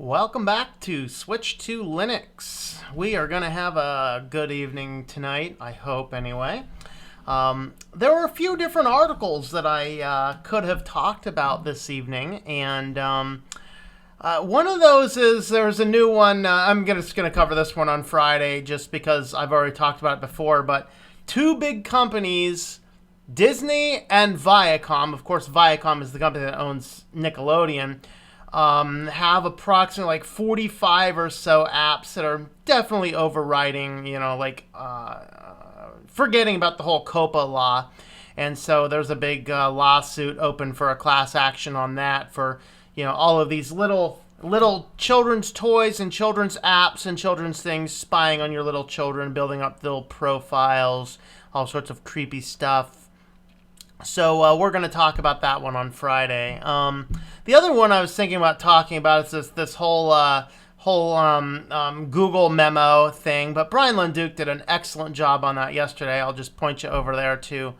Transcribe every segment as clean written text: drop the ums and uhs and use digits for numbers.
Welcome back to Switch to Linux. We are going to have a good evening tonight, I hope anyway. There were a few different articles that I could have talked about this evening, and one of those is there's a new one. I'm just going to cover this one on Friday just because I've already talked about it before, but two big companies, Disney and Viacom, of course Viacom is the company that owns Nickelodeon, have approximately like 45 or so apps that are definitely overriding, forgetting about the whole COPPA law. And so there's a big lawsuit open for a class action on that for, all of these little children's toys and children's apps and children's things spying on your little children, building up little profiles, all sorts of creepy stuff. So we're going to talk about that one on Friday. The other one I was thinking about talking about is this whole Google memo thing. But Brian Lenduke did an excellent job on that yesterday. I'll just point you over there to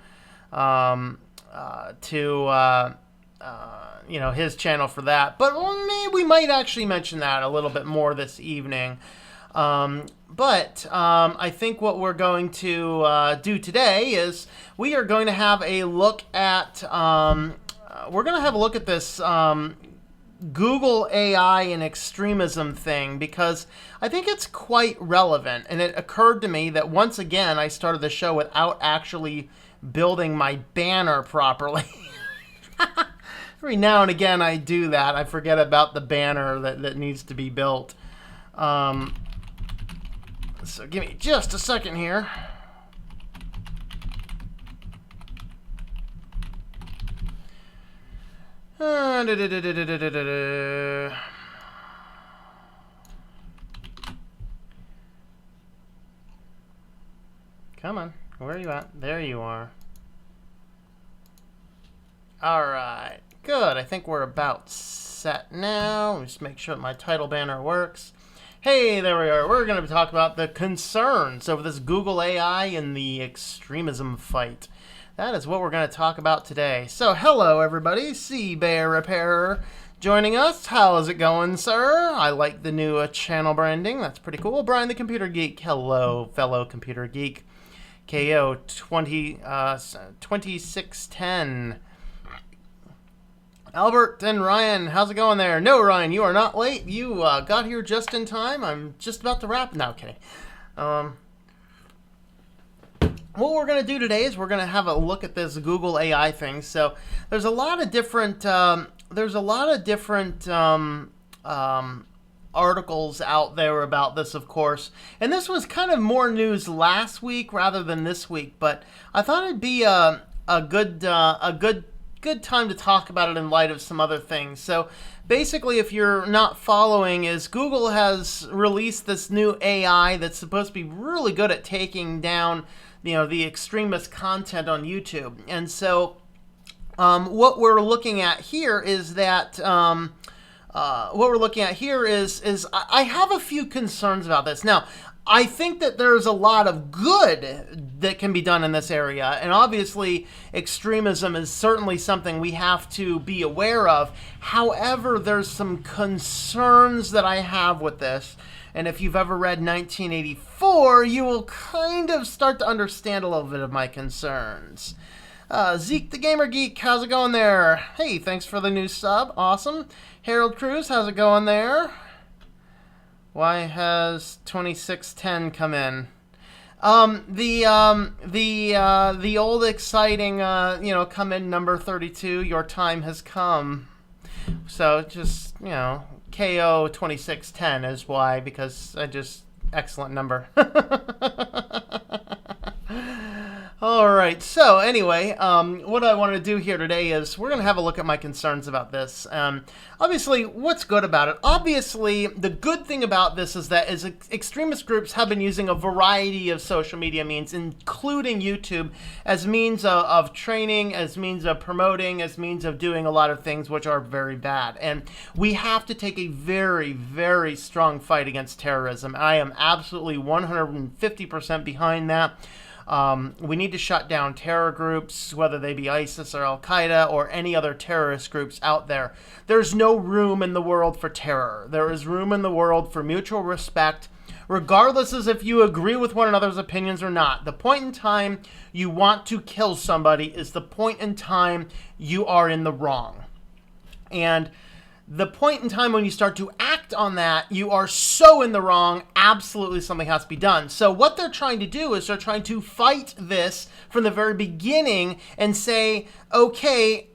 his channel for that. But maybe we might actually mention that a little bit more this evening. But I think what we're going to do today is we are going to have a look at this Google AI and extremism thing, because I think it's quite relevant. And it occurred to me that once again I started the show without actually building my banner properly. Every now and again I do that. I forget about the banner that needs to be built. So give me just a second here. Come on, where are you at? There you are. Alright, good. I think we're about set now. Just make sure that my title banner works. Hey, there we are. We're going to talk about the concerns over this Google AI and the extremism fight. That is what we're going to talk about today. So, hello everybody. Sea Bear Repairer joining us. How is it going, sir? I like the new channel branding. That's pretty cool. Brian the Computer Geek. Hello, fellow Computer Geek. KO 2610. Albert and Ryan, how's it going there? No, Ryan, you are not late. You got here just in time. I'm just about to wrap. No, kidding. What we're going to do today is we're going to have a look at this Google AI thing. So there's a lot of different articles out there about this, of course. And this was kind of more news last week rather than this week. But I thought it'd be a good time to talk about it in light of some other things. So basically, if you're not following, is Google has released this new AI that's supposed to be really good at taking down, the extremist content on YouTube. And so what we're looking at here is that I have a few concerns about this. Now, I think that there's a lot of good that can be done in this area, and obviously extremism is certainly something we have to be aware of. However, there's some concerns that I have with this, and if you've ever read 1984, you will kind of start to understand a little bit of my concerns. Zeke the Gamer Geek, how's it going there? Hey, thanks for the new sub, awesome. Harold Cruz, how's it going there? Why has 2610 come in? The old exciting, come in number 32, your time has come. So just, KO 2610 is why, because excellent number. All right, so anyway, what I want to do here today is we're going to have a look at my concerns about this. Obviously, what's good about it? Obviously, the good thing about this is that extremist groups have been using a variety of social media means, including YouTube, as means of training, as means of promoting, as means of doing a lot of things which are very bad. And we have to take a very, very strong fight against terrorism. I am absolutely 150% behind that. We need to shut down terror groups, whether they be ISIS or Al-Qaeda or any other terrorist groups out there. There's no room in the world for terror. There is room in the world for mutual respect, regardless as if you agree with one another's opinions or not. The point in time you want to kill somebody is the point in time you are in the wrong. And the point in time when you start to act on that, you are so in the wrong, absolutely something has to be done. So what they're trying to do is they're trying to fight this from the very beginning and say, okay,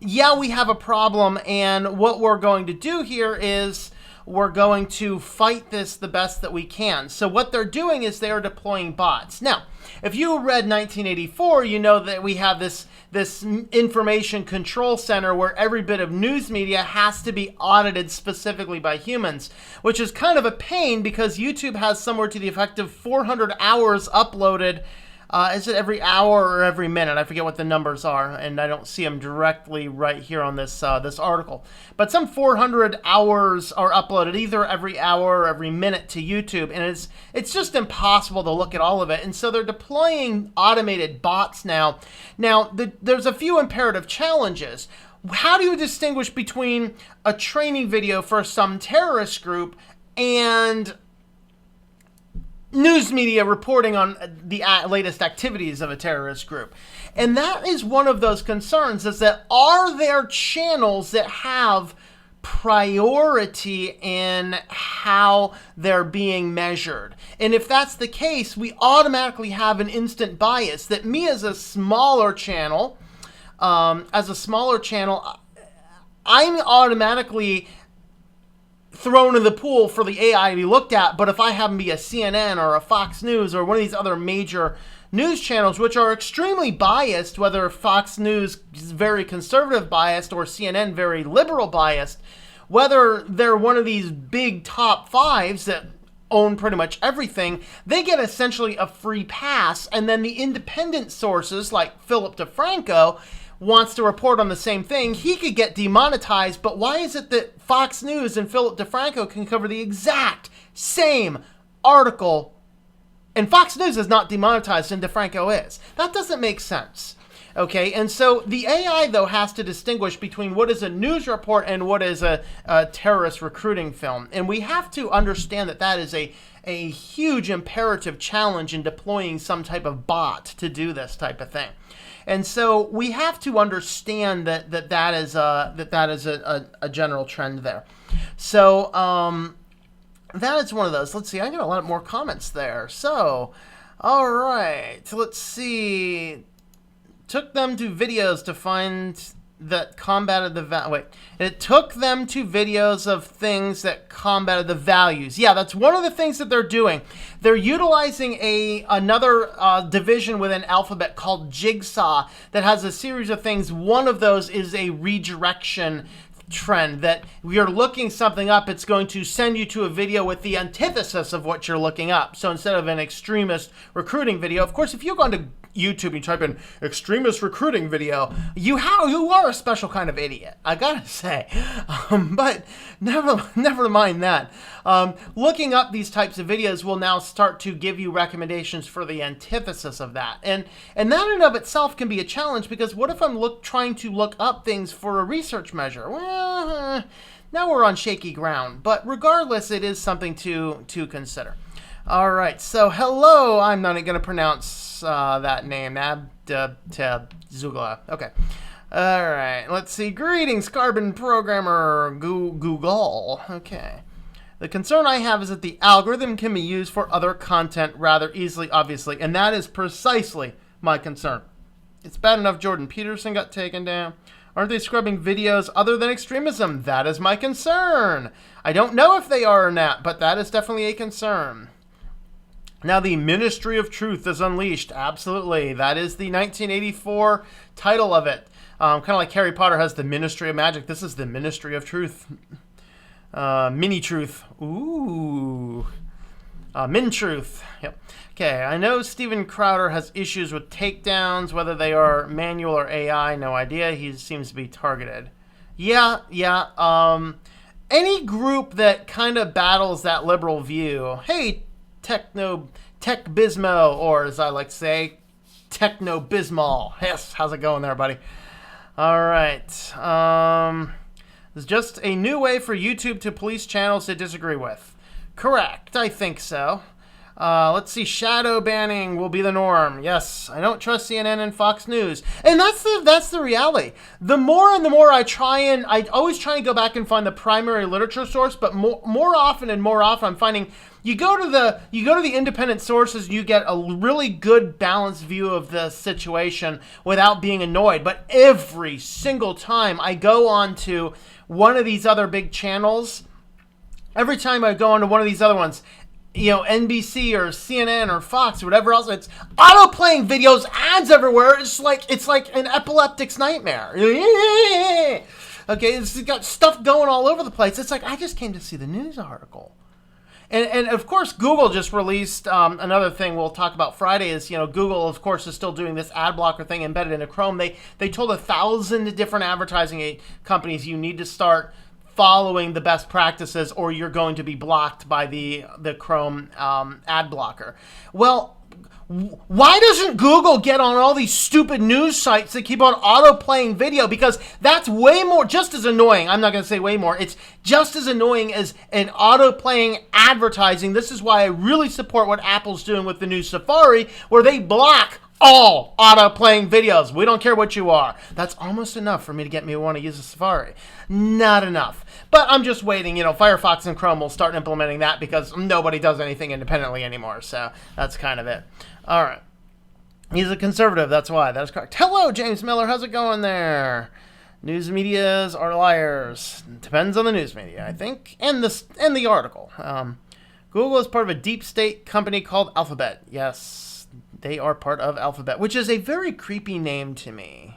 yeah, we have a problem, and what we're going to do here is we're going to fight this the best that we can. So what they're doing is they are deploying bots. Now, if you read 1984, you know that we have this information control center where every bit of news media has to be audited specifically by humans, which is kind of a pain because YouTube has somewhere to the effect of 400 hours uploaded. Is it every hour or every minute? I forget what the numbers are, and I don't see them directly right here on this this article. But some 400 hours are uploaded either every hour or every minute to YouTube, and it's just impossible to look at all of it. And so they're deploying automated bots now. Now, there's a few imperative challenges. How do you distinguish between a training video for some terrorist group and news media reporting on the latest activities of a terrorist group? And that is one of those concerns, is that are there channels that have priority in how they're being measured? And if that's the case, we automatically have an instant bias that me as a smaller channel, I'm automatically thrown in the pool for the AI to be looked at. But if I happen to be a CNN or a Fox News or one of these other major news channels, which are extremely biased, whether Fox News is very conservative biased or CNN very liberal biased, whether they're one of these big top fives that own pretty much everything, they get essentially a free pass. And then the independent sources like Philip DeFranco wants to report on the same thing, he could get demonetized. But why is it that Fox News and Philip DeFranco can cover the exact same article and Fox News is not demonetized and DeFranco is? That doesn't make sense. Okay, and so the AI, though, has to distinguish between what is a news report and what is a terrorist recruiting film. And we have to understand that that is a huge imperative challenge in deploying some type of bot to do this type of thing. And so we have to understand that is a general trend there. So that is one of those. Let's see, I got a lot more comments there. So, all right, let's see. Took them to videos to find that combated the it took them to videos of things that combated the values. Yeah, that's one of the things that they're doing. They're utilizing another division within Alphabet called Jigsaw that has a series of things. One of those is a redirection trend, that you're looking something up, it's going to send you to a video with the antithesis of what you're looking up. So instead of an extremist recruiting video, of course, if you go onto YouTube and you type in extremist recruiting video, you are a special kind of idiot, I gotta say. But never mind that. Looking up these types of videos will now start to give you recommendations for the antithesis of that. And that in and of itself can be a challenge, because what if I'm trying to look up things for a research measure? Well, now we're on shaky ground. But regardless, it is something to consider. All right, so hello, I'm not going to pronounce that name, Zugla. Okay. All right, let's see. Greetings, carbon programmer Google. Okay. The concern I have is that the algorithm can be used for other content rather easily, obviously, and that is precisely my concern. It's bad enough Jordan Peterson got taken down. Aren't they scrubbing videos other than extremism? That is my concern. I don't know if they are or not, but that is definitely a concern. Now, the Ministry of Truth is unleashed. Absolutely. That is the 1984 title of it. Kind of like Harry Potter has the Ministry of Magic. This is the Ministry of Truth. Mini-truth. Ooh. Min-truth. Yep. Okay, I know Steven Crowder has issues with takedowns, whether they are manual or AI, no idea. He seems to be targeted. Yeah. Any group that kind of battles that liberal view, hey, Tech Bismo, or as I like to say, Techno Bismol. Yes, how's it going there, buddy? All right. It's just a new way for YouTube to police channels they disagree with. Correct, I think so. Let's see, shadow banning will be the norm. Yes, I don't trust CNN and Fox News. And that's the reality. The more and the more I always try and go back and find the primary literature source, but more often I'm finding you go to the independent sources, you get a really good balanced view of the situation without being annoyed. But every single time I go on to one of these other big channels, every time I go onto one of these other ones, NBC or CNN or Fox or whatever else, it's auto-playing videos, ads everywhere. It's like an epileptic's nightmare. Okay, it's got stuff going all over the place. It's like, I just came to see the news article. And of course, Google just released another thing we'll talk about Friday is, Google, of course, is still doing this ad blocker thing embedded into Chrome. They told 1,000 different advertising companies you need to start following the best practices or you're going to be blocked by the Chrome ad blocker. Well, why doesn't Google get on all these stupid news sites that keep on auto-playing video? Because that's way more, just as annoying. I'm not going to say way more. It's just as annoying as an auto-playing advertising. This is why I really support what Apple's doing with the new Safari, where they block all auto-playing videos. We don't care what you are. That's almost enough for me to get me to want to use a Safari. Not enough. But I'm just waiting. Firefox and Chrome will start implementing that because nobody does anything independently anymore. So that's kind of it. All right. He's a conservative. That's why. That is correct. Hello, James Miller. How's it going there? News medias are liars. Depends on the news media, I think, and the article. Google is part of a deep state company called Alphabet. Yes. They are part of Alphabet, which is a very creepy name to me.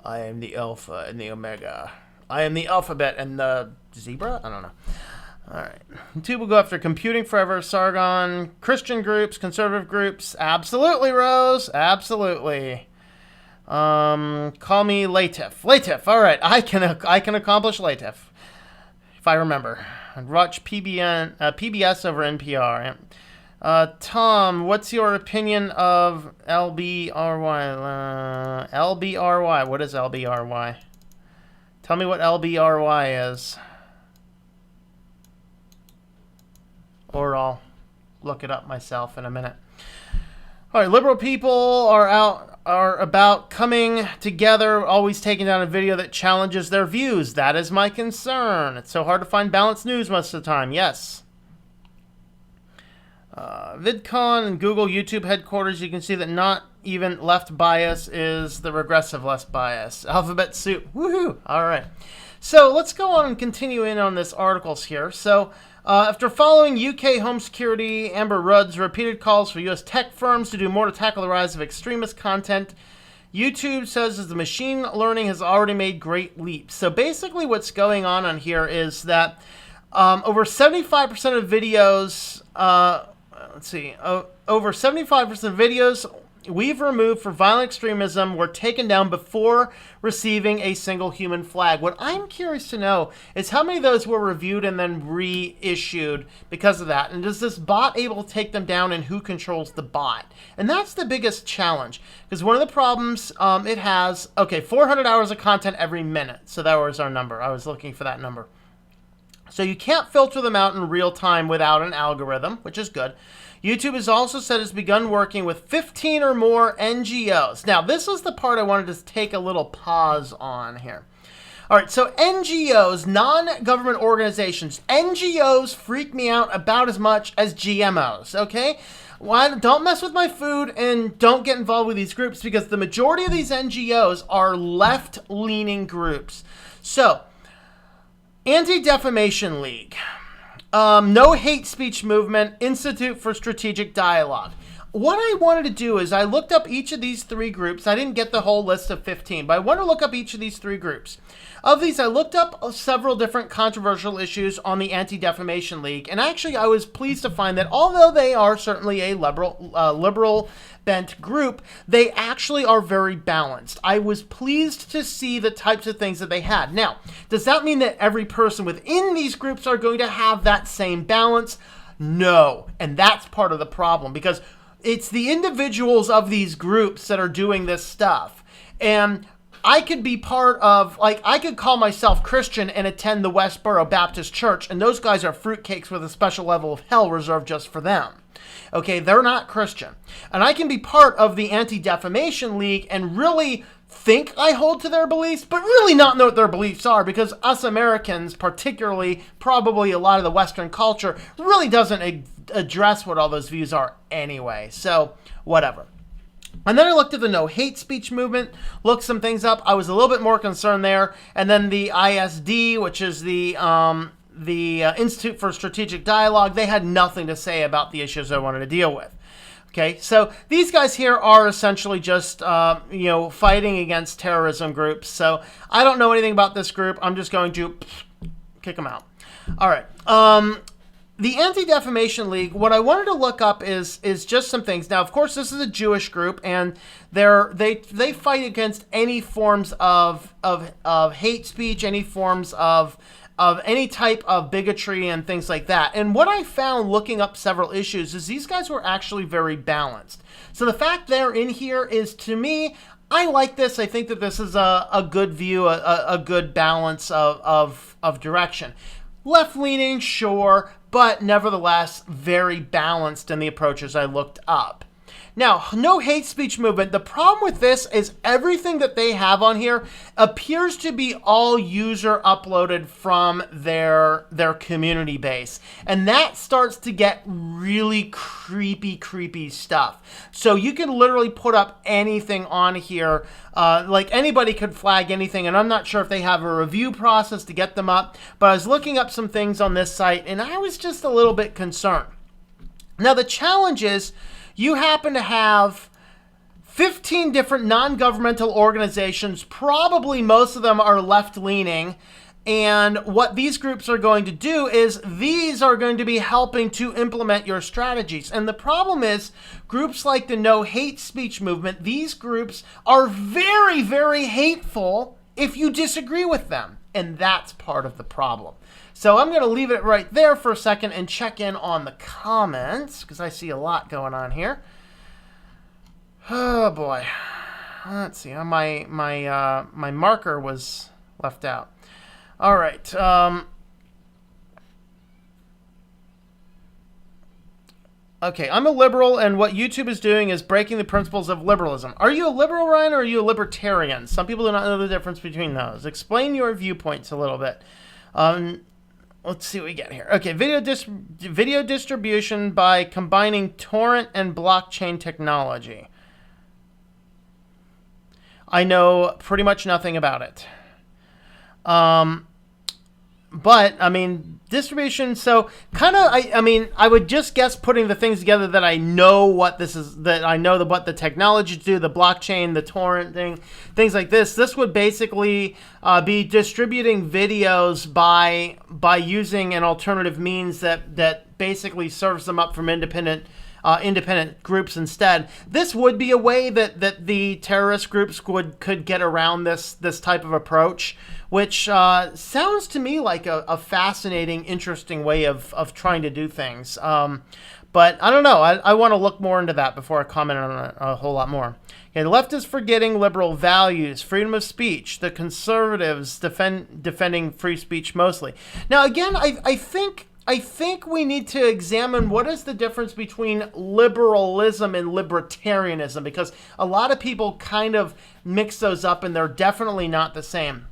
I am the Alpha and the Omega. I am the Alphabet and the Zebra? I don't know. All right. YouTube will go after computing forever, Sargon, Christian groups, conservative groups. Absolutely, Rose. Absolutely. Call me Latif. Latif. All right. I can accomplish Latif if I remember. I'd watch PBS over NPR. Tom, what's your opinion of LBRY? LBRY. What is LBRY? Tell me what LBRY is. Or I'll look it up myself in a minute. All right, liberal people are about coming together, always taking down a video that challenges their views. That is my concern. It's so hard to find balanced news most of the time. Yes. VidCon and Google YouTube headquarters, you can see that not even left bias is the regressive left bias. Alphabet soup. Woohoo! All right. So let's go on and continue in on this articles here. So after following UK Home Security Amber Rudd's repeated calls for US tech firms to do more to tackle the rise of extremist content, YouTube says that the machine learning has already made great leaps. So basically what's going on here is that over 75% of videos... over 75% of videos we've removed for violent extremism were taken down before receiving a single human flag. What I'm curious to know is how many of those were reviewed and then reissued because of that. And is this bot able to take them down, and who controls the bot? And that's the biggest challenge, because one of the problems it has, 400 hours of content every minute. So that was our number. I was looking for that number. So you can't filter them out in real time without an algorithm, which is good. YouTube has also said it's begun working with 15 or more NGOs. Now, this is the part I wanted to take a little pause on here. All right, so NGOs, non-government organizations. NGOs freak me out about as much as GMOs, okay? Don't mess with my food and don't get involved with these groups, because the majority of these NGOs are left-leaning groups. So, Anti-Defamation League, No Hate Speech Movement, Institute for Strategic Dialogue. What I wanted to do is I looked up each of these three groups. I didn't get the whole list of 15, but I want to look up each of these three groups. Of these, I looked up several different controversial issues on the Anti-Defamation League, and actually I was pleased to find that although they are certainly a liberal bent group, they actually are very balanced. I was pleased to see the types of things that they had. Now, does that mean that every person within these groups are going to have that same balance? No. And that's part of the problem, because it's the individuals of these groups that are doing this stuff. And I could be part of, like, I could call myself Christian and attend the Westboro Baptist Church, and those guys are fruitcakes with a special level of hell reserved just for them. Okay, they're not Christian. And I can be part of the Anti-Defamation League and really think I hold to their beliefs, but really not know what their beliefs are, because us Americans, particularly probably a lot of the Western culture, really doesn't address what all those views are anyway. So, whatever. And then I looked at the no hate speech movement, looked some things up. I was a little bit more concerned there. And then the ISD, which is the Institute for Strategic Dialogue, they had nothing to say about the issues I wanted to deal with. Okay, so these guys here are essentially just, fighting against terrorism groups. So I don't know anything about this group. I'm just going to kick them out. All right. The Anti-Defamation League, what I wanted to look up is just some things. Now, of course, this is a Jewish group, and they fight against any forms of hate speech, any forms of any type of bigotry and things like that. And what I found looking up several issues is these guys were actually very balanced. So the fact they're in here is, to me, I like this. I think that this is a good view, a good balance of direction. Left-leaning, sure, but nevertheless very balanced in the approaches I looked up. Now, no hate speech movement. The problem with this is everything that they have on here appears to be all user uploaded from their community base. And that starts to get really creepy stuff. So you can literally put up anything on here. Like anybody could flag anything. And I'm not sure if they have a review process to get them up. But I was looking up some things on this site and I was just a little bit concerned. Now, the challenge is, you happen to have 15 different non-governmental organizations. Probably most of them are left-leaning. And what these groups are going to do is these are going to be helping to implement your strategies. And the problem is groups like the No Hate Speech movement, these groups are very, very hateful if you disagree with them. And that's part of the problem. So I'm going to leave it right there for a second and check in on the comments, because I see a lot going on here. Oh boy. Let's see. My marker was left out. All right. Okay, I'm a liberal, and what YouTube is doing is breaking the principles of liberalism. Are you a liberal, Ryan, or are you a libertarian? Some people do not know the difference between those. Explain your viewpoints a little bit. Let's see what we get here. Okay, video distribution by combining torrent and blockchain technology. I know pretty much nothing about it. But, I mean, distribution, so kind of, I would just guess putting the things together that I know what this is, that I know what the technology do, the blockchain, the torrent thing, things like this. This would basically be distributing videos by using an alternative means that basically serves them up from independent groups instead. This would be a way that the terrorist groups could get around this type of approach, which sounds to me like a fascinating, interesting way of trying to do things. But I don't know. I want to look more into that before I comment on it a whole lot more. Okay, the left is forgetting liberal values, freedom of speech. The conservatives defending free speech mostly. Now, again, I think we need to examine what is the difference between liberalism and libertarianism, because a lot of people kind of mix those up and they're definitely not the same.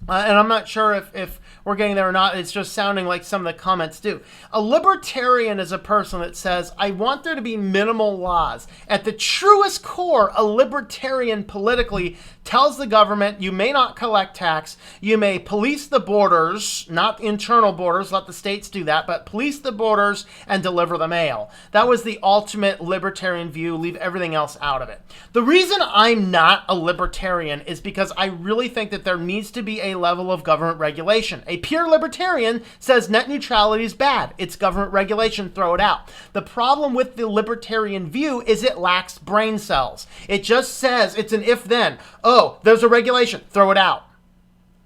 And I'm not sure if we're getting there or not. It's just sounding like some of the comments do. A libertarian is a person that says, I want there to be minimal laws. At the truest core, a libertarian politically tells the government, you may not collect tax, you may police the borders, not internal borders, let the states do that, but police the borders and deliver the mail. That was the ultimate libertarian view, leave everything else out of it. The reason I'm not a libertarian is because I really think that there needs to be a level of government regulation. A pure libertarian says net neutrality is bad. It's government regulation, throw it out. The problem with the libertarian view is it lacks brain cells. It just says it's an if-then. Oh, there's a regulation, throw it out.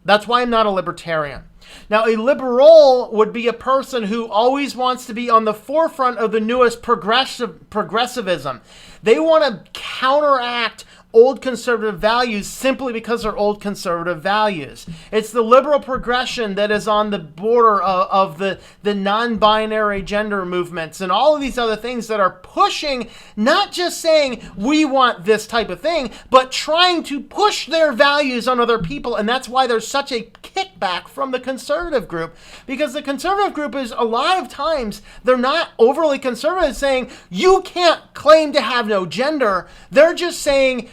That's why I'm not a libertarian. Now, a liberal would be a person who always wants to be on the forefront of the newest progressivism. They want to counteract old conservative values simply because they're old conservative values. It's the liberal progression that is on the border of the non-binary gender movements and all of these other things that are pushing, not just saying we want this type of thing, but trying to push their values on other people. And that's why there's such a kickback from the conservative group, because the conservative group is, a lot of times, they're not overly conservative saying you can't claim to have no gender. They're just saying,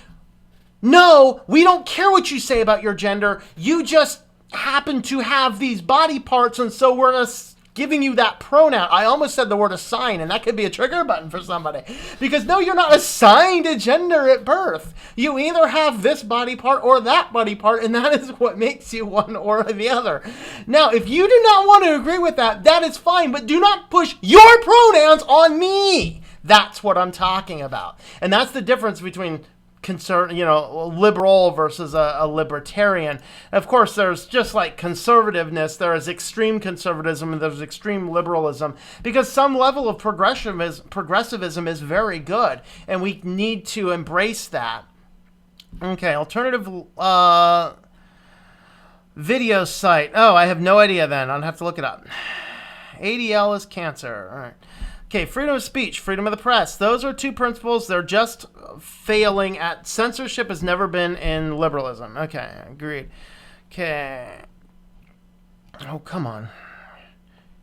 no, we don't care what you say about your gender. You just happen to have these body parts, and so we're giving you that pronoun. I almost said the word assign, and that could be a trigger button for somebody. Because no, you're not assigned a gender at birth. You either have this body part or that body part, and that is what makes you one or the other. Now, if you do not want to agree with that, that is fine, but do not push your pronouns on me. That's what I'm talking about. And that's the difference between liberal versus a libertarian. Of course, there's just like conservativeness, there is extreme conservatism and there's extreme liberalism, because some level of progressivism is very good, and we need to embrace that. Okay, alternative video site. Oh, I have no idea then. I'll have to look it up. ADL is cancer. All right. Okay, freedom of speech, freedom of the press. Those are two principles. They're just failing at. Censorship has never been in liberalism. Okay, agreed. Okay. Oh, come on.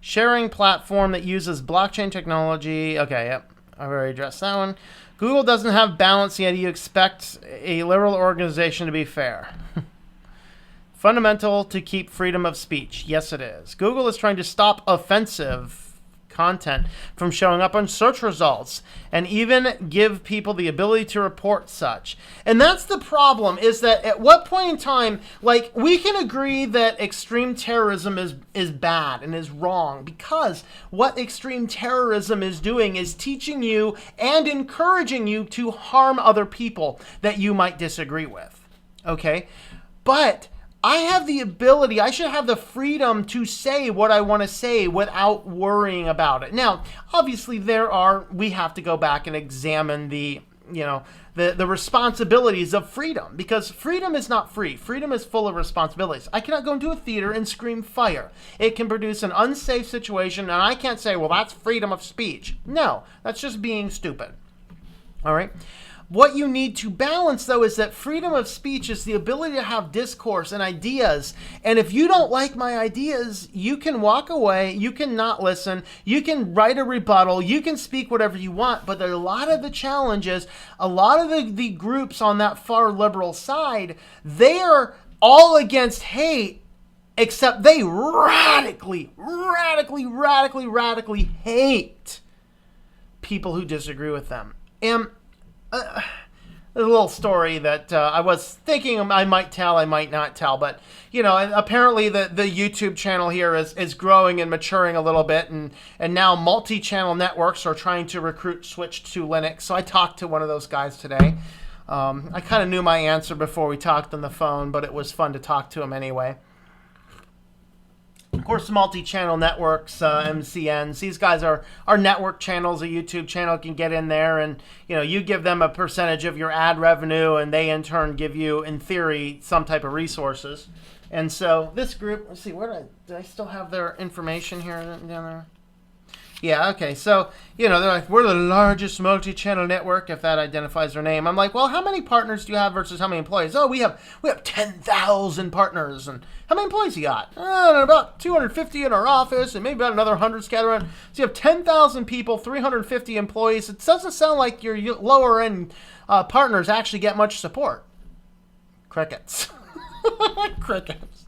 Sharing platform that uses blockchain technology. Okay, yep. I've already addressed that one. Google doesn't have balance, yet you expect a liberal organization to be fair. Fundamental to keep freedom of speech. Yes, it is. Google is trying to stop offensive content from showing up on search results and even give people the ability to report such. And that's the problem, is that at what point in time, like, we can agree that extreme terrorism is bad and is wrong, because what extreme terrorism is doing is teaching you and encouraging you to harm other people that you might disagree with. Okay? But I have the ability, I should have the freedom to say what I want to say without worrying about it. Now, obviously we have to go back and examine the responsibilities of freedom, because freedom is not free. Freedom is full of responsibilities. I cannot go into a theater and scream fire. It can produce an unsafe situation, and I can't say, well, that's freedom of speech. No, that's just being stupid. All right? What you need to balance, though, is that freedom of speech is the ability to have discourse and ideas. And if you don't like my ideas, you can walk away, you can not listen, you can write a rebuttal, you can speak whatever you want. But a lot of the challenges, a lot of the groups on that far liberal side, they are all against hate, except they radically hate people who disagree with them. And a little story that I was thinking I might tell, I might not tell, but apparently the YouTube channel here is growing and maturing a little bit, and now multi-channel networks are trying to switch to Linux. So I talked to one of those guys today. I kind of knew my answer before we talked on the phone, but it was fun to talk to him anyway. Of course, multi-channel networks, MCNs, these guys are network channels. A YouTube channel can get in there and, you give them a percentage of your ad revenue, and they in turn give you, in theory, some type of resources. And so this group, let's see, do I still have their information here down there? Yeah, okay, so, they're like, we're the largest multi-channel network, if that identifies their name. I'm like, well, how many partners do you have versus how many employees? Oh, we have 10,000 partners. And how many employees you got? About 250 in our office, and maybe about another 100 scattered around. So you have 10,000 people, 350 employees. It doesn't sound like your lower-end partners actually get much support. Crickets. Crickets.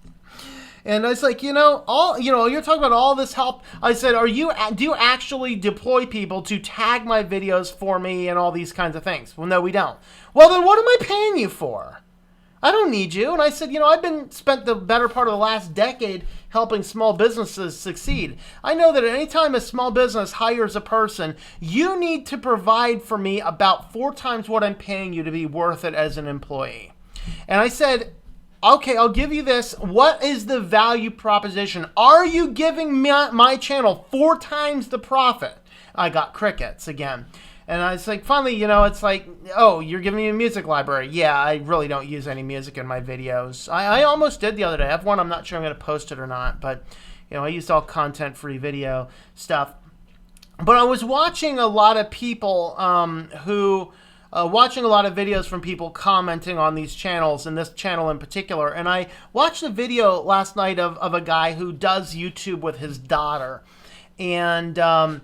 And I was like, you're talking about all this help. I said, do you actually deploy people to tag my videos for me and all these kinds of things? Well, no, we don't. Well, then what am I paying you for? I don't need you. And I said, I've spent the better part of the last decade helping small businesses succeed. I know that at any time a small business hires a person, you need to provide for me about 4 times what I'm paying you to be worth it as an employee. And I said, Okay, I'll give you this. What is the value proposition? Are you giving my channel 4 times the profit? I got crickets again. And I was like, finally, it's like, oh, you're giving me a music library. Yeah, I really don't use any music in my videos. I almost did the other day. I have one. I'm not sure I'm going to post it or not. But, I used all content-free video stuff. But I was watching a lot of people watching a lot of videos from people commenting on these channels, and this channel in particular. And I watched a video last night of a guy who does YouTube with his daughter. And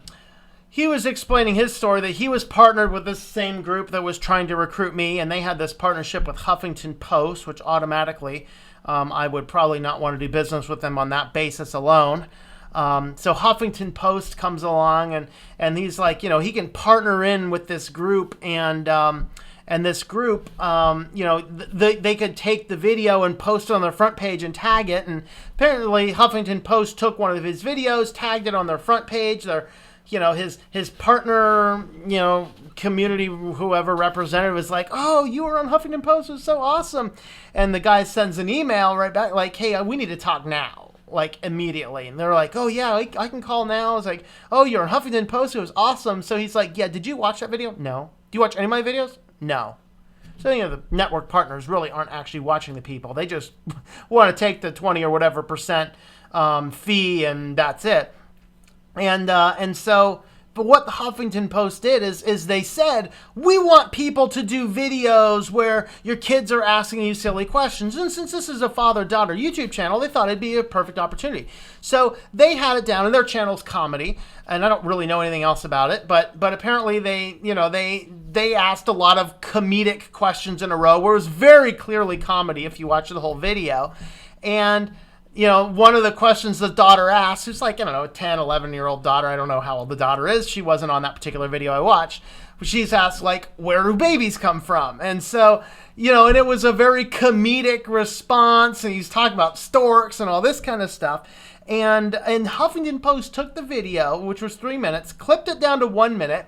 he was explaining his story that he was partnered with this same group that was trying to recruit me, and they had this partnership with Huffington Post, which automatically I would probably not want to do business with them on that basis alone. So Huffington Post comes along, and he's like, he can partner in with this group, and this group, they could take the video and post it on their front page and tag it. And apparently Huffington Post took one of his videos, tagged it on their front page. Their his partner, community, whoever representative was like, oh, you were on Huffington Post, it was so awesome. And the guy sends an email right back like, hey, we need to talk now, like immediately. And they're like, oh yeah, I can call now. I was like, oh, you're on Huffington Post, it was awesome. So he's like, yeah, did you watch that video? No. Do you watch any of my videos? No. So, the network partners really aren't actually watching the people. They just want to take the 20 or whatever percent fee, and that's it. And so, but what the Huffington Post did is they said, we want people to do videos where your kids are asking you silly questions. And since this is a father-daughter YouTube channel, they thought it'd be a perfect opportunity. So they had it down, and their channel's comedy, and I don't really know anything else about it, but apparently they asked a lot of comedic questions in a row, where it was very clearly comedy if you watch the whole video. And one of the questions the daughter asked, who's like, a 10, 11-year-old daughter. I don't know how old the daughter is. She wasn't on that particular video I watched. But she's asked, like, where do babies come from? And so, and it was a very comedic response. And he's talking about storks and all this kind of stuff. And Huffington Post took the video, which was 3 minutes, clipped it down to 1 minute,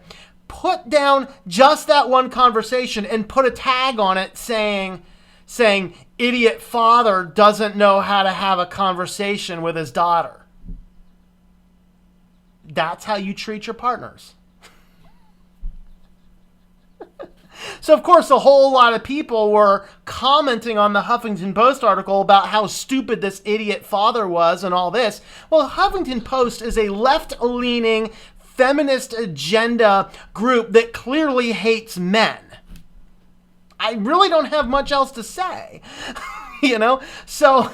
put down just that one conversation, and put a tag on it saying, idiot father doesn't know how to have a conversation with his daughter. That's how you treat your partners. So, of course, a whole lot of people were commenting on the Huffington Post article about how stupid this idiot father was and all this. Well, Huffington Post is a left-leaning feminist agenda group that clearly hates men. I really don't have much else to say, So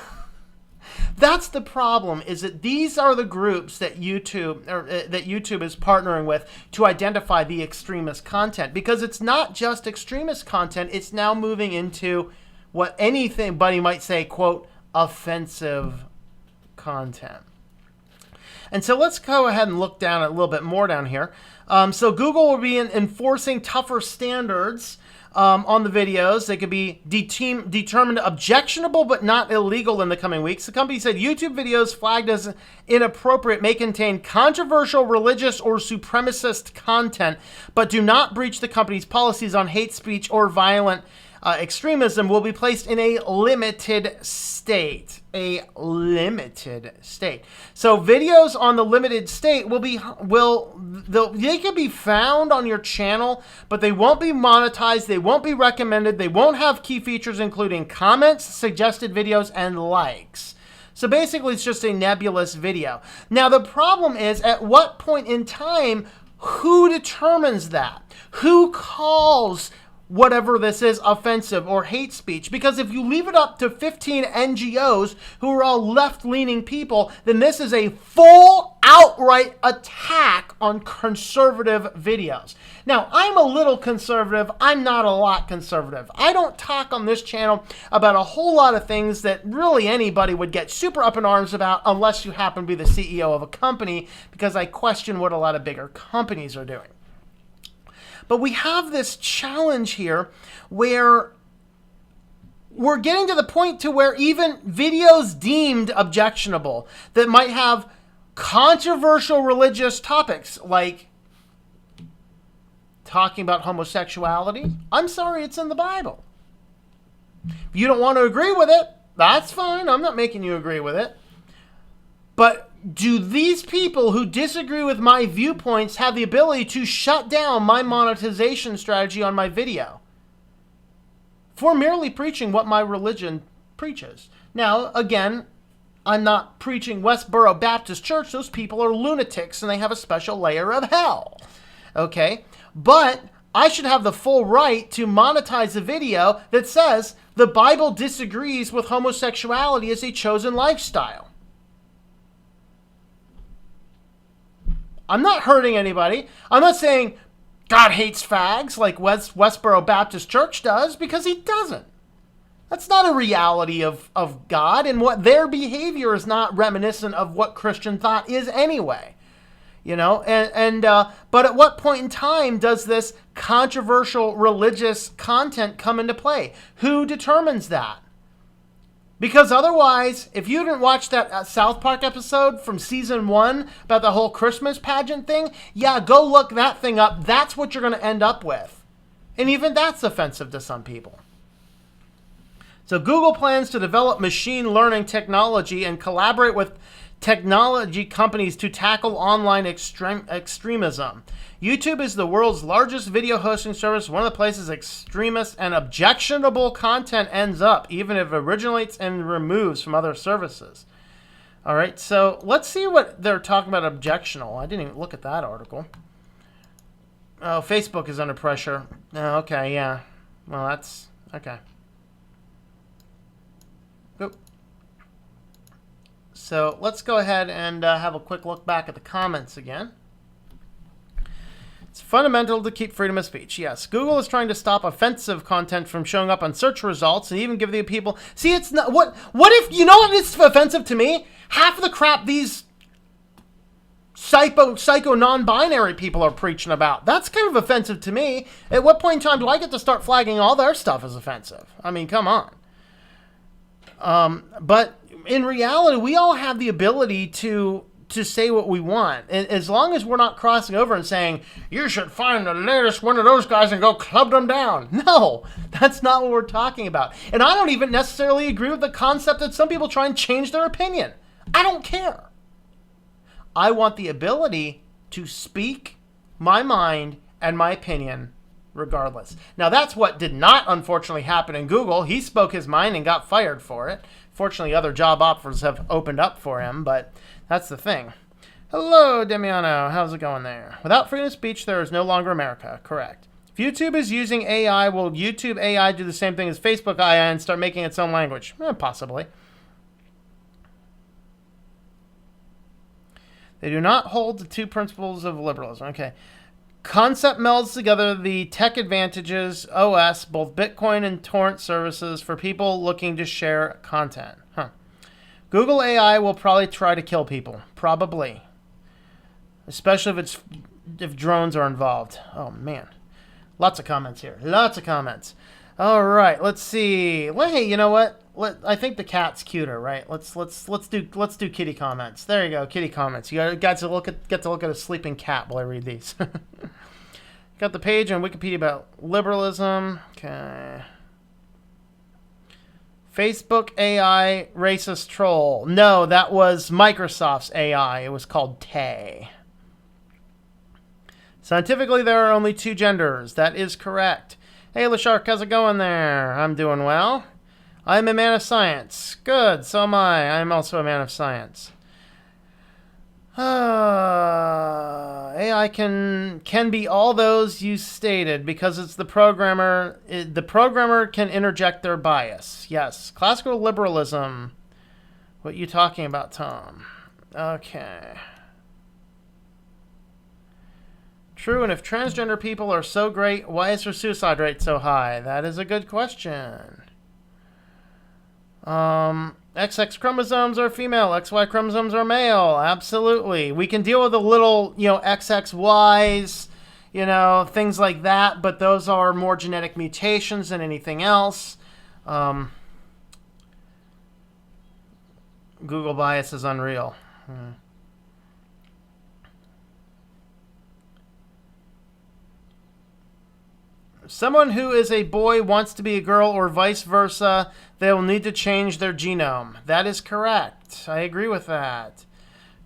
that's the problem, is that these are the groups that YouTube is partnering with to identify the extremist content, because it's not just extremist content. It's now moving into what anybody might say, quote, offensive content. And so let's go ahead and look down a little bit more down here. So Google will be enforcing tougher standards on the videos. They could be determined objectionable but not illegal in the coming weeks. The company said YouTube videos flagged as inappropriate may contain controversial, religious, or supremacist content, but do not breach the company's policies on hate speech or violent extremism, will be placed in a limited state. A limited state. So videos on the limited state they can be found on your channel, but they won't be monetized, they won't be recommended, they won't have key features including comments, suggested videos, and likes. So basically it's just a nebulous video. Now the problem is, at what point in time, who determines that? Who calls whatever this is offensive or hate speech? Because if you leave it up to 15 NGOs who are all left-leaning people, then this is a full outright attack on conservative videos. Now, I'm a little conservative. I'm not a lot conservative. I don't talk on this channel about a whole lot of things that really anybody would get super up in arms about, unless you happen to be the CEO of a company, because I question what a lot of bigger companies are doing. But we have this challenge here where we're getting to the point to where even videos deemed objectionable that might have controversial religious topics, like talking about homosexuality. I'm sorry, it's in the Bible. If you don't want to agree with it, That's fine. I'm not making you agree with it. But do these people who disagree with my viewpoints have the ability to shut down my monetization strategy on my video for merely preaching what my religion preaches? Now, again, I'm not preaching Westboro Baptist Church. Those people are lunatics and they have a special layer of hell. Okay? But I should have the full right to monetize a video that says the Bible disagrees with homosexuality as a chosen lifestyle. I'm not hurting anybody. I'm not saying God hates fags like Westboro Baptist Church does, because he doesn't. That's not a reality of God, and what their behavior is not reminiscent of what Christian thought is anyway. You know, but at what point in time does this controversial religious content come into play? Who determines that? Because otherwise, if you didn't watch that South Park episode from season 1 about the whole Christmas pageant thing, yeah, go look that thing up. That's what you're going to end up with. And even that's offensive to some people. So Google plans to develop machine learning technology and collaborate with technology companies to tackle online extremism. YouTube is the world's largest video hosting service, one of the places extremist and objectionable content ends up, even if it originates and removes from other services. All right, so let's see what they're talking about objectionable. I didn't even look at that article. Oh, Facebook is under pressure. Oh, okay, yeah. Well, that's okay. Oop. So let's go ahead and have a quick look back at the comments again. It's fundamental to keep freedom of speech. Yes, Google is trying to stop offensive content from showing up on search results and even give the people... See, it's not... What if... You know what is offensive to me? Half of the crap these psycho non-binary people are preaching about. That's kind of offensive to me. At what point in time do I get to start flagging all their stuff as offensive? I mean, come on. But in reality, we all have the ability to say what we want. As long as we're not crossing over and saying, you should find the latest one of those guys and go club them down. No, that's not what we're talking about. And I don't even necessarily agree with the concept that some people try and change their opinion. I don't care. I want the ability to speak my mind and my opinion regardless. Now, that's what did not, unfortunately, happen in Google. He spoke his mind and got fired for it. Fortunately, other job offers have opened up for him, but that's the thing. Hello, Demiano. How's it going there? Without freedom of speech, there is no longer America. Correct. If YouTube is using AI, will YouTube AI do the same thing as Facebook AI and start making its own language? Possibly. They do not hold the two principles of liberalism. Okay. Concept melds together the tech advantages, OS, both Bitcoin and torrent services for people looking to share content. Google AI will probably try to kill people. Probably. Especially if drones are involved. Oh, man. Lots of comments here. Lots of comments. All right, let's see. Well, hey, you know what? I think the cat's cuter, right? Let's do kitty comments. There you go, kitty comments. You got to get to look at a sleeping cat while I read these. Got the page on Wikipedia about liberalism. Okay. Facebook AI racist troll. No, that was Microsoft's AI. It was called Tay. Scientifically, there are only two genders. That is correct. Hey, LeShark, how's it going there? I'm doing well. I'm a man of science. Good, so am I. I'm also a man of science. AI can be all those you stated because it's the programmer. The programmer can interject their bias. Yes. Classical liberalism. What are you talking about, Tom? Okay. True, and if transgender people are so great, why is their suicide rate so high? That is a good question. XX chromosomes are female, XY chromosomes are male. Absolutely. We can deal with the little, XXYs, things like that, but those are more genetic mutations than anything else. Google bias is unreal. Someone who is a boy wants to be a girl or vice versa, they will need to change their genome. That is correct. I agree with that.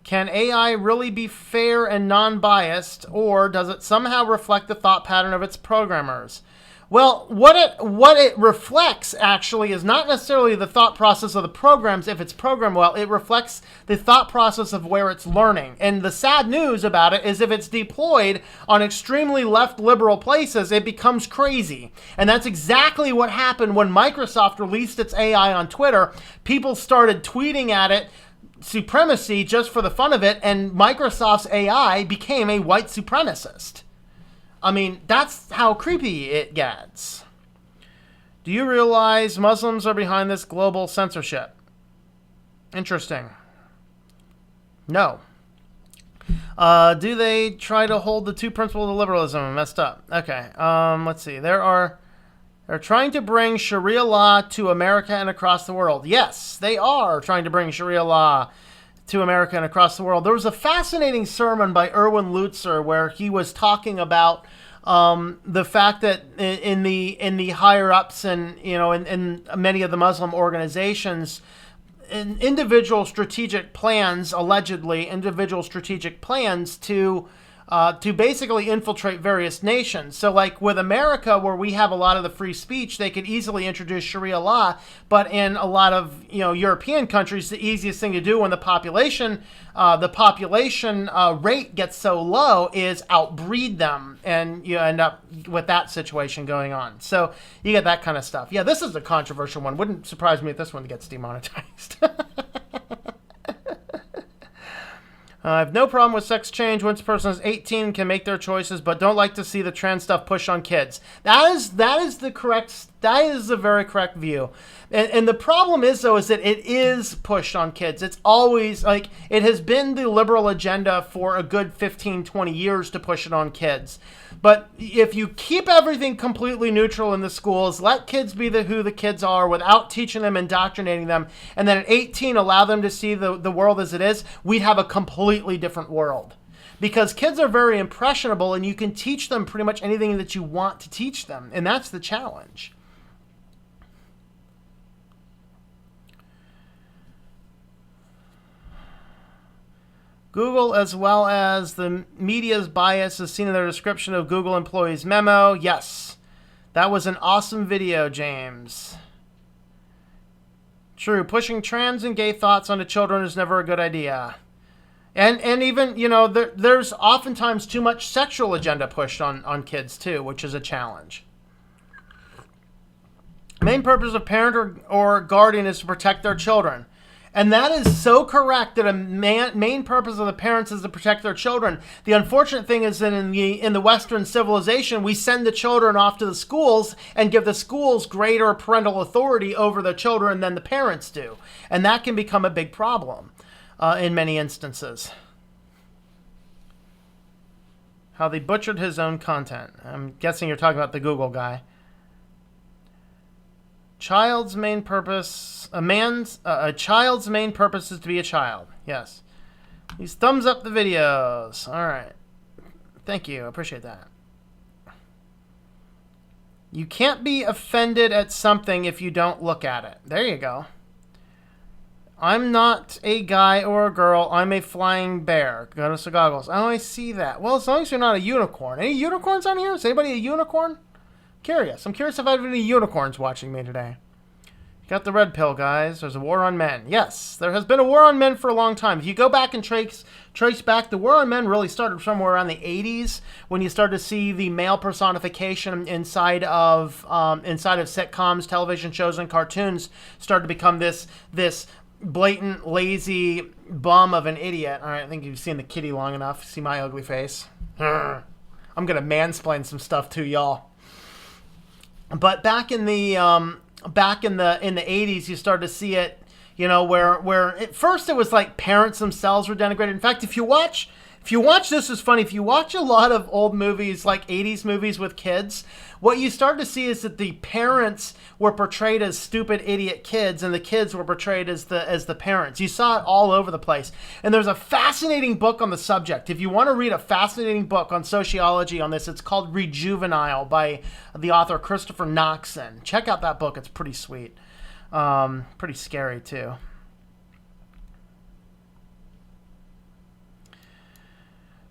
Can AI really be fair and non-biased, or does it somehow reflect the thought pattern of its programmers? Well, what it reflects actually is not necessarily the thought process of the programs if it's programmed well. It reflects the thought process of where it's learning. And the sad news about it is if it's deployed on extremely left liberal places, it becomes crazy. And that's exactly what happened when Microsoft released its AI on Twitter. People started tweeting at it supremacy just for the fun of it, and Microsoft's AI became a white supremacist. I mean, that's how creepy it gets. Do you realize Muslims are behind this global censorship? Interesting. No. Do they try to hold the two principles of liberalism? Messed up. Okay. Let's see. They're trying to bring Sharia law to America and across the world. Yes, they are trying to bring Sharia law to America and across the world. There was a fascinating sermon by Erwin Lutzer where he was talking about the fact that in the higher ups and in many of the Muslim organizations, individual strategic plans, allegedly individual strategic plans to basically infiltrate various nations. So like with America, where we have a lot of the free speech, they could easily introduce Sharia law. But in a lot of European countries, the easiest thing to do when the population rate gets so low is outbreed them, and you end up with that situation going on. So you get that kind of stuff. Yeah, this is a controversial one. Wouldn't surprise me if this one gets demonetized. I have no problem with sex change once a person is 18 can make their choices, but don't like to see the trans stuff pushed on kids. That is the very correct view. And the problem is, though, is that it is pushed on kids. It's always like it has been the liberal agenda for a good 15, 20 years to push it on kids. But if you keep everything completely neutral in the schools, let kids be who the kids are without teaching them, indoctrinating them, and then at 18 allow them to see the world as it is, we'd have a completely different world. Because kids are very impressionable and you can teach them pretty much anything that you want to teach them. And that's the challenge. Google, as well as the media's bias, is seen in their description of Google employees' memo. Yes, that was an awesome video, James. True, pushing trans and gay thoughts onto children is never a good idea. And even, there's oftentimes too much sexual agenda pushed on kids, too, which is a challenge. Main purpose of parent or guardian is to protect their children. And that is so correct, that a main purpose of the parents is to protect their children. The unfortunate thing is that in the Western civilization, we send the children off to the schools and give the schools greater parental authority over the children than the parents do. And that can become a big problem in many instances. How they butchered his own content. I'm guessing you're talking about the Google guy. A child's main purpose is to be a child. Yes. Please thumbs up the videos. All right. Thank you. I appreciate that. You can't be offended at something if you don't look at it. There you go. I'm not a guy or a girl. I'm a flying bear. Go to goggles. Oh, I see that. Well, as long as you're not a unicorn. Any unicorns on here? Is anybody a unicorn? Curious. I'm curious if I have any unicorns watching me today. Got the red pill, guys. There's a war on men. Yes, there has been a war on men for a long time. If you go back and trace back, the war on men really started somewhere around the 80s when you started to see the male personification inside of sitcoms, television shows, and cartoons started to become this blatant, lazy bum of an idiot. All right, I think you've seen the kitty long enough. See my ugly face. I'm gonna mansplain some stuff to y'all. But back in the 80s, you started to see it, where at first it was like parents themselves were denigrated. In fact, if you watch If you watch, this is funny, if you watch a lot of old movies, like 80s movies with kids, what you start to see is that the parents were portrayed as stupid idiot kids and the kids were portrayed as the parents. You saw it all over the place. And there's a fascinating book on the subject. If you want to read a fascinating book on sociology on this, it's called Rejuvenile by the author Christopher Knoxon. Check out that book. It's pretty sweet. Pretty scary too.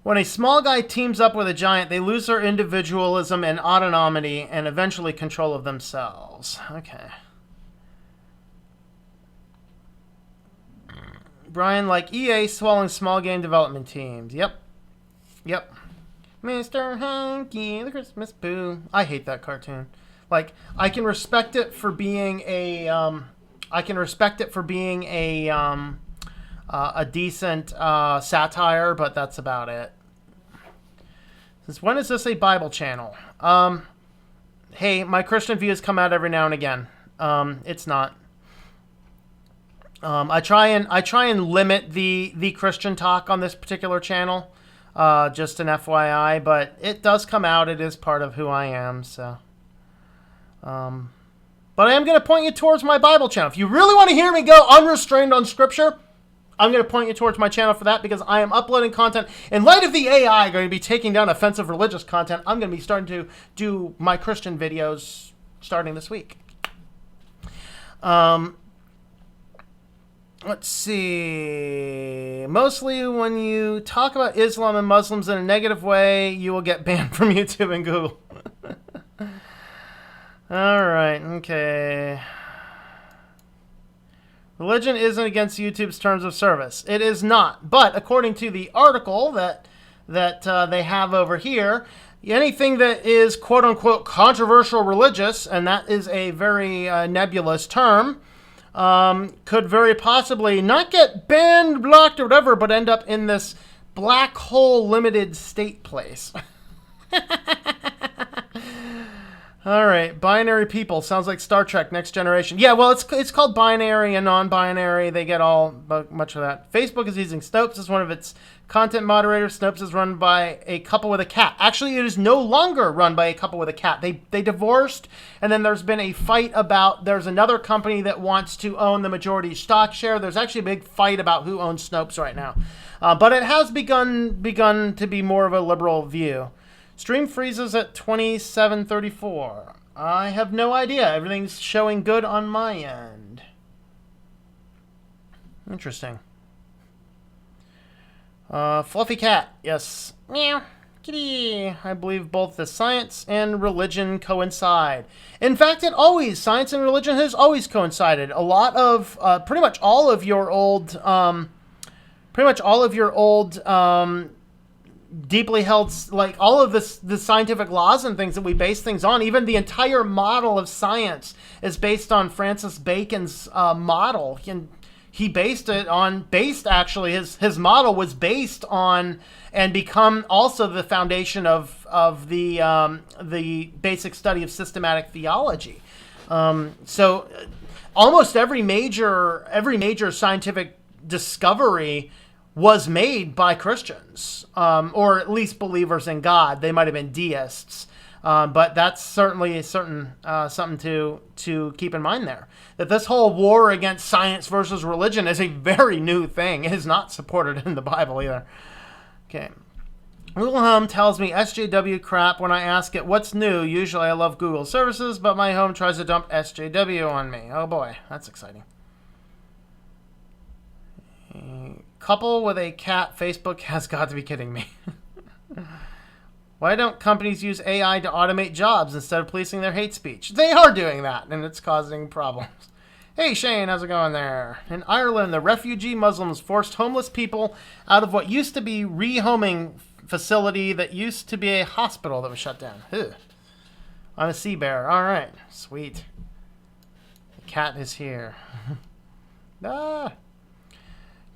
When a small guy teams up with a giant, they lose their individualism and autonomy and eventually control of themselves. Okay. Brian, like EA swallowing small game development teams. Yep. Mr. Hunky, the Christmas Pooh. I hate that cartoon. Like, I can respect it for being a decent satire, but that's about it. Since when is this a Bible channel? Hey, my Christian views come out every now and again. It's not. I try and limit the Christian talk on this particular channel. Just an FYI, but it does come out. It is part of who I am. So, but I am going to point you towards my Bible channel. If you really want to hear me go unrestrained on Scripture, I'm going to point you towards my channel for that because I am uploading content. In light of the AI going to be taking down offensive religious content, I'm going to be starting to do my Christian videos starting this week. Let's see. Mostly when you talk about Islam and Muslims in a negative way, you will get banned from YouTube and Google. All right. Okay. Religion isn't against YouTube's terms of service. It is not. But according to the article that they have over here, anything that is quote-unquote controversial religious, and that is a very nebulous term, could very possibly not get banned, blocked, or whatever, but end up in this black hole limited state place. All right, binary people. Sounds like Star Trek Next Generation. Yeah, well, it's called binary and non-binary. They get all much of that. Facebook is using Snopes as one of its content moderators. Snopes is run by a couple with a cat. Actually, it is no longer run by a couple with a cat. They divorced, and then there's been a fight about, there's another company that wants to own the majority stock share. There's actually a big fight about who owns Snopes right now. But it has begun to be more of a liberal view. Stream freezes at 27:34. I have no idea. Everything's showing good on my end. Interesting. Fluffy cat. Yes. Meow. Kitty. I believe both the science and religion coincide. In fact, science and religion has always coincided. A lot of, pretty much all of your old, deeply held, like all of the scientific laws and things that we base things on, even the entire model of science is based on Francis Bacon's model. And he based it on, his model was based on and become also the foundation of the basic study of systematic theology. So almost every major scientific discovery was made by Christians, or at least believers in God. They might have been deists, but that's certainly something to keep in mind there. That this whole war against science versus religion is a very new thing. It is not supported in the Bible either. Okay. Google Home tells me SJW crap when I ask it what's new. Usually I love Google services, but my home tries to dump SJW on me. Oh boy, that's exciting. Couple with a cat. Facebook has got to be kidding me. Why don't companies use AI to automate jobs instead of policing their hate speech? They are doing that, and it's causing problems. Hey, Shane, how's it going there? In Ireland, the refugee Muslims forced homeless people out of what used to be a rehoming facility that used to be a hospital that was shut down. Ugh. On a sea bear. All right. Sweet. The cat is here. Ah.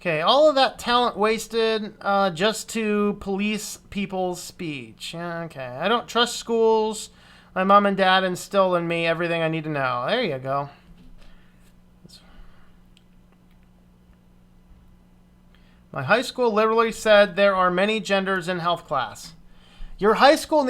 Okay, all of that talent wasted just to police people's speech. Yeah, okay. I don't trust schools. My mom and dad instill in me everything I need to know. There you go. My high school literally said there are many genders in health class. Your high school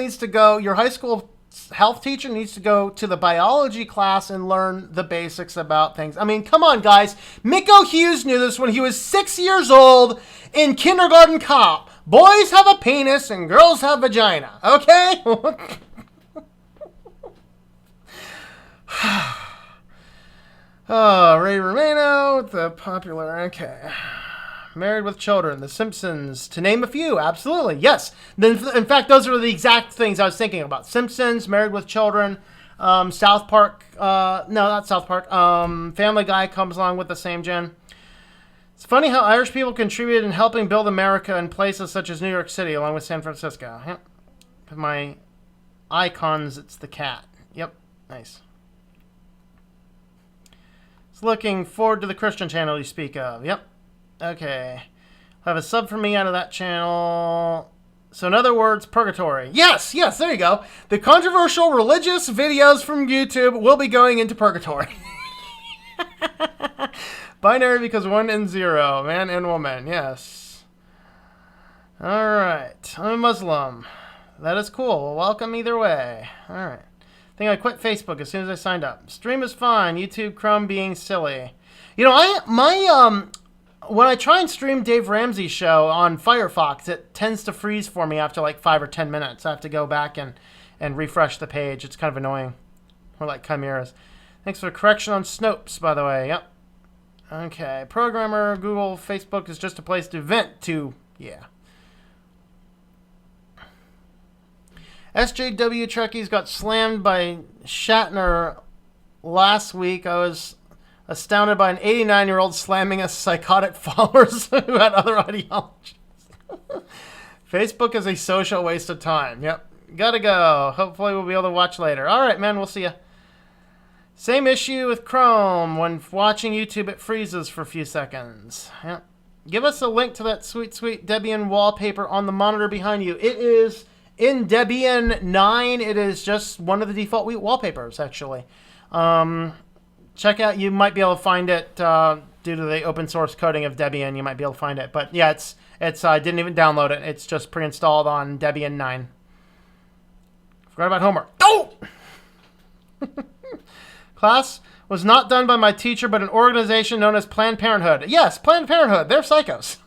health teacher needs to go to the biology class and learn the basics about things. I mean, come on, guys. Miko Hughes knew this when he was 6 years old in kindergarten cop. Boys have a penis and girls have vagina. Okay? Oh, Ray Romano, the popular. Okay. Married with Children, The Simpsons, to name a few. Absolutely, yes. In fact, those are the exact things I was thinking about. Simpsons, Married with Children, South Park. No, not South Park. Family Guy comes along with the same gen. It's funny how Irish people contributed in helping build America in places such as New York City, along with San Francisco. Yep. My icons, it's the cat. Yep, nice. It's looking forward to the Christian channel you speak of. Yep. Okay. Have a sub for me out of that channel. So in other words, purgatory. Yes, there you go. The controversial religious videos from YouTube will be going into purgatory. Binary because 1 and 0. Man and woman. Yes. Alright. I'm a Muslim. That is cool. Well, welcome either way. Alright. I think I quit Facebook as soon as I signed up. Stream is fine. YouTube Chrome being silly. You know, when I try and stream Dave Ramsey's show on Firefox, it tends to freeze for me after like 5 or 10 minutes. I have to go back and refresh the page. It's kind of annoying. Or like chimeras. Thanks for the correction on Snopes, by the way. Yep. Okay. Programmer, Google, Facebook is just a place to vent to. Yeah. SJW Trekkies got slammed by Shatner last week. I was astounded by an 89-year-old slamming a psychotic followers who had other ideologies. Facebook is a social waste of time. Yep. Gotta go. Hopefully we'll be able to watch later. All right, man. We'll see ya. Same issue with Chrome. When watching YouTube, it freezes for a few seconds. Yep. Give us a link to that sweet, sweet Debian wallpaper on the monitor behind you. It is in Debian 9. It is just one of the default wallpapers, actually. Check out, you might be able to find it due to the open source coding of Debian. You might be able to find it. But yeah, I didn't even download it. It's just pre-installed on Debian 9. Forgot about homework. Oh! Class was not done by my teacher, but an organization known as Planned Parenthood. Yes, Planned Parenthood. They're psychos.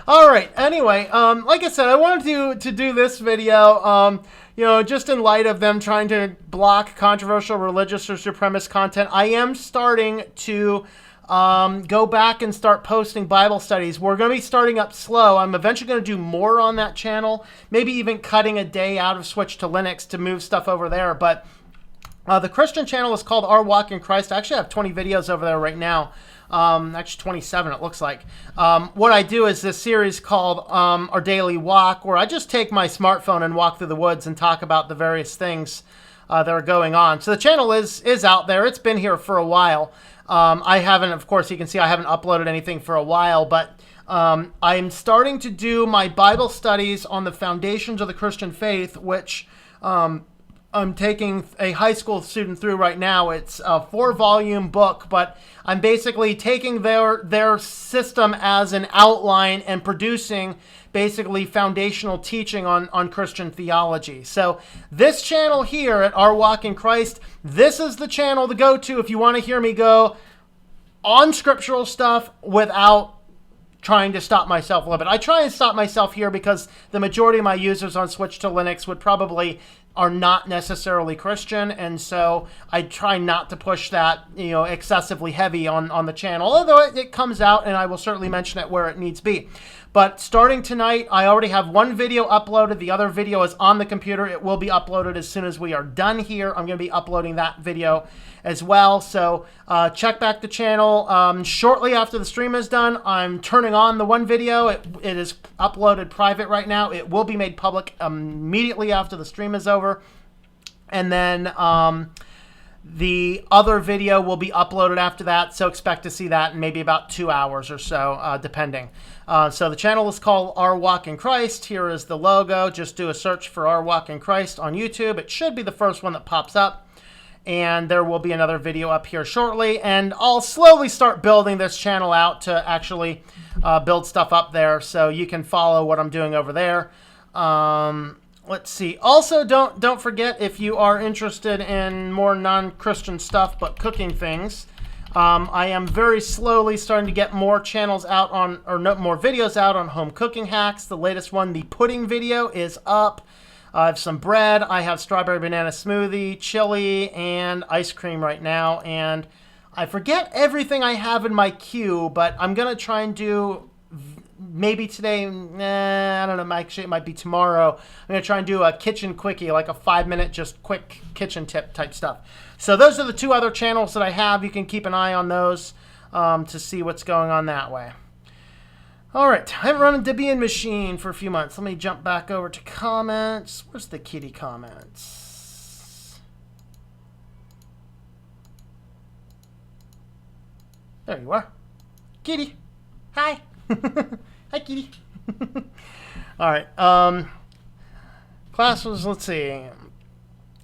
All right. Anyway, like I said, I wanted to do this video, just in light of them trying to block controversial religious or supremacist content. I am starting to go back and start posting Bible studies. We're going to be starting up slow. I'm eventually going to do more on that channel, maybe even cutting a day out of Switch to Linux to move stuff over there. But the Christian channel is called Our Walk in Christ. I actually have 20 videos over there right now. Actually 27 it looks like. What I do is this series called Our Daily Walk, where I just take my smartphone and walk through the woods and talk about the various things that are going on. So the channel is out there. It's been here for a while. I haven't, of course, you can see I haven't uploaded anything for a while, but I'm starting to do my Bible studies on the foundations of the Christian faith, which I'm taking a high school student through right now. It's a 4-volume book, but I'm basically taking their system as an outline and producing basically foundational teaching on Christian theology. So this channel here at Our Walk in Christ, this is the channel to go to if you want to hear me go on scriptural stuff without trying to stop myself a little bit. I try and stop myself here because the majority of my users on Switch to Linux are not necessarily Christian, and so I try not to push that, excessively heavy on the channel, although it comes out, and I will certainly mention it where it needs to be. But starting tonight, I already have one video uploaded. The other video is on the computer. It will be uploaded as soon as we are done here. I'm going to be uploading that video as well. So check back the channel. Shortly after the stream is done, I'm turning on the one video. It is uploaded private right now. It will be made public immediately after the stream is over. And then the other video will be uploaded after that. So expect to see that in maybe about 2 hours or so, depending. So the channel is called Our Walk in Christ. Here is the logo. Just do a search for Our Walk in Christ on YouTube. It should be the first one that pops up. and there will be another video up here shortly, and I'll slowly start building this channel out to actually build stuff up there, so you can follow what I'm doing over there. Let's see. Also, don't forget, if you are interested in more non-Christian stuff but cooking things, I am very slowly starting to get more channels out on, or no, more videos out on home cooking hacks. The latest one, the pudding video, is up. I have some bread. I have strawberry banana smoothie, chili, and ice cream right now. And I forget everything I have in my queue, but I'm going to try and do, maybe today, I don't know, actually it might be tomorrow. I'm going to try and do a kitchen quickie, like a 5-minute just quick kitchen tip type stuff. So those are the 2 other channels that I have. You can keep an eye on those to see what's going on that way. All right, I haven't run a Debian machine for a few months. Let me jump back over to comments. Where's the kitty comments? There you are. Kitty. Hi. Hi, kitty. All right. Classes, let's see.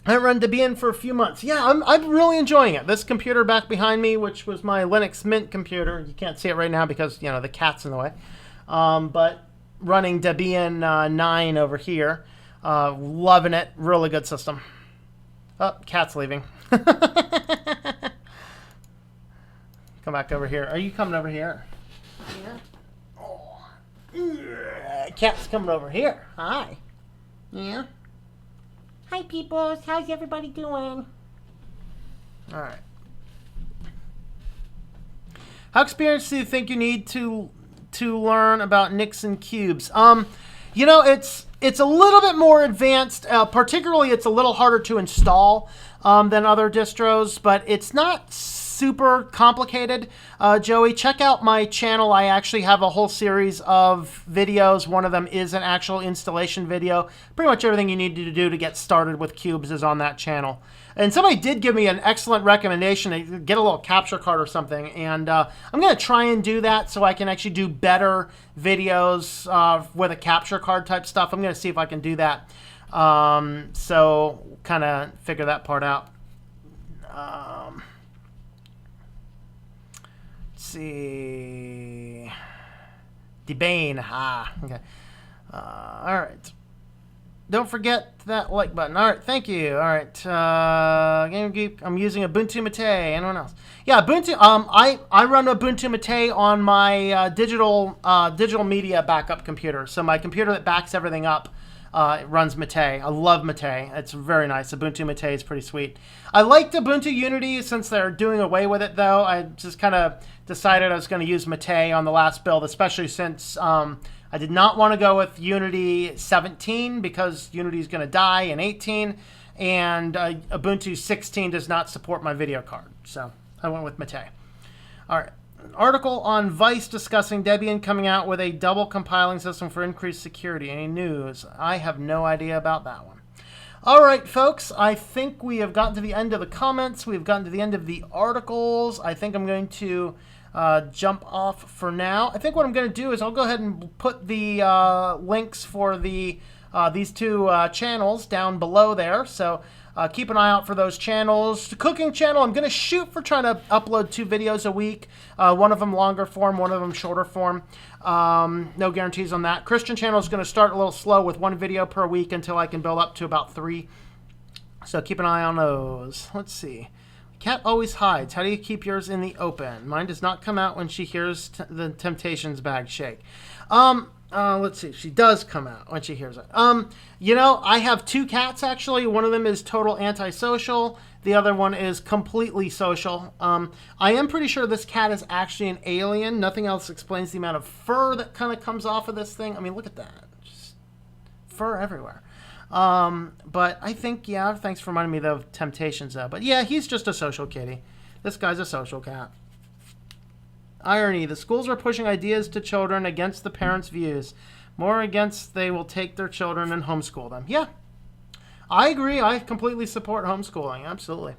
I haven't run Debian for a few months. Yeah, I'm really enjoying it. This computer back behind me, which was my Linux Mint computer. You can't see it right now because, you know, the cat's in the way. But running Debian 9 over here. Loving it. Really good system. Oh, cat's leaving. Come back over here. Are you coming over here? Yeah. Oh. Cat's coming over here. Hi. Yeah. Hi, peoples. How's everybody doing? All right. How experienced do you think you need to learn about Nixon cubes? You know, it's a little bit more advanced. Particularly, it's a little harder to install than other distros, but it's not super complicated. Joey, check out my channel. I actually have a whole series of videos. One of them is an actual installation video. Pretty much everything you need to do to get started with cubes is on that channel. And somebody did give me an excellent recommendation to get a little capture card or something. And I'm going to try and do that so I can actually do better videos with a capture card type stuff. I'm going to see if I can do that. So kind of figure that part out. Let's see. Debane. Okay. All right. Don't forget that like button. All right, thank you. All right, Game Geek. I'm using Ubuntu Mate. Anyone else? Yeah, Ubuntu. I run Ubuntu Mate on my digital media backup computer. So my computer that backs everything up runs Mate. I love Mate. It's very nice. Ubuntu Mate is pretty sweet. I liked Ubuntu Unity since they're doing away with it, though. I just kind of decided I was going to use Mate on the last build, especially since I did not want to go with Unity 17 because Unity is going to die in 18, and Ubuntu 16 does not support my video card. So I went with Mate. All right. An article on Vice discussing Debian coming out with a double compiling system for increased security. Any news? I have no idea about that one. All right, folks. I think we have gotten to the end of the comments. We've gotten to the end of the articles. I think I'm going to jump off for now. I think what I'm going to do is I'll go ahead and put the links for these 2 channels down below there. So keep an eye out for those channels. The cooking channel, I'm going to shoot for trying to upload 2 videos a week. One of them longer form, one of them shorter form. No guarantees on that. Christian channel is going to start a little slow with 1 video per week until I can build up to about 3. So keep an eye on those. Let's see. Cat always hides. How do you keep yours in the open? Mine does not come out when she hears the Temptations bag shake. Let's see. She does come out when she hears it. You know, I have 2 cats, actually. One of them is total antisocial. The other one is completely social. I am pretty sure this cat is actually an alien. Nothing else explains the amount of fur that kind of comes off of this thing. I mean, look at that. Just fur everywhere. But I think, yeah, thanks for reminding me of Temptations, though. But yeah, he's just a social kitty. This guy's a social cat. Irony, the schools are pushing ideas to children against the parents' views. More against they will take their children and homeschool them. Yeah, I agree. I completely support homeschooling. Absolutely.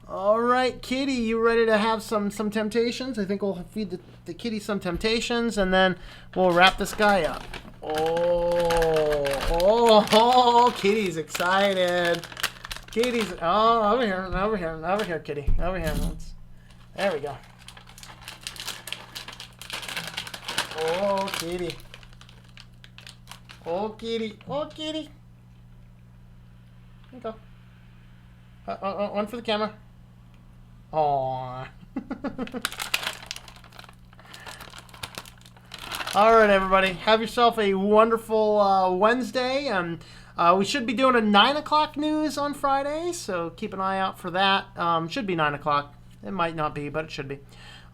All right, kitty, you ready to have some Temptations? I think we'll feed the kitty some Temptations, and then we'll wrap this guy up. Oh, kitty's excited. Kitty's, oh, over here, kitty. Over here. There we go. Oh, kitty. Oh, kitty. Oh, kitty. There you go. One for the camera. Aww. All right, everybody. Have yourself a wonderful Wednesday. We should be doing a 9 o'clock news on Friday, so keep an eye out for that. Should be 9 o'clock. It might not be, but it should be.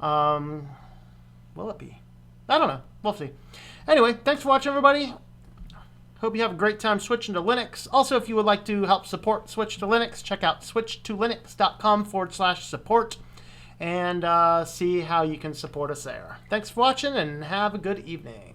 Will it be? I don't know. We'll see. Anyway, thanks for watching, everybody. Hope you have a great time switching to Linux. Also, if you would like to help support Switch to Linux, check out switchtolinux.com/support and see how you can support us there. Thanks for watching and have a good evening.